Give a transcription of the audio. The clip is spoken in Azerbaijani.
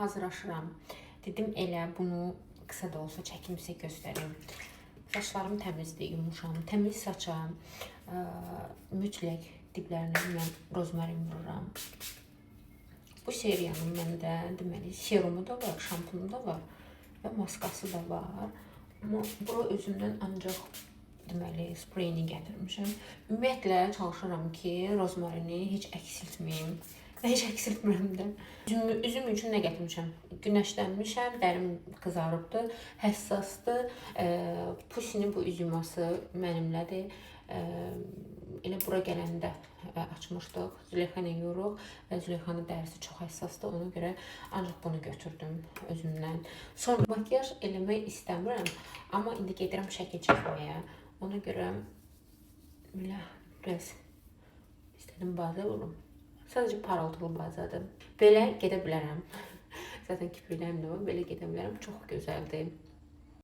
hazırlaşıram. Dedim elə bunu qısa da olsa çəkim sizə göstərim. Saçlarım təmizdir, yumuşam. Təmiz saça mütləq diblərinə mən rozmarin vururam. Bu seriyanın məndə deməli serumu da var, şampunu da var və maskası da var. Amma bura özümdən ancaq deməli spreyini gətirmişəm. Ümumiyyətlə çalışıram ki, rozmarini heç əksiltməyim. Və heç əksiltmirəm də. Üzüm üçün nə gətirmişəm? Günəşlənmişəm, dərim qızarıbdır, həssasdır. Pusinin bu üz yuması mənimlədir. Elə bura gələndə açmışdıq. Züleyxa ilə yoruq və Züleyxanın dərisi çox həssasdır. Ona görə ancaq bunu götürdüm özümdən. Sonra makyaj eləmək istəmirəm, amma indi gedirəm şəkil çəkməyə. Ona görə biraz istədim baza vurum. Sadəcə parıltılı bazadır. Belə gedə bilərəm. Zaten kipriklərim də var. Belə gedə bilərəm. Çox gözəldir.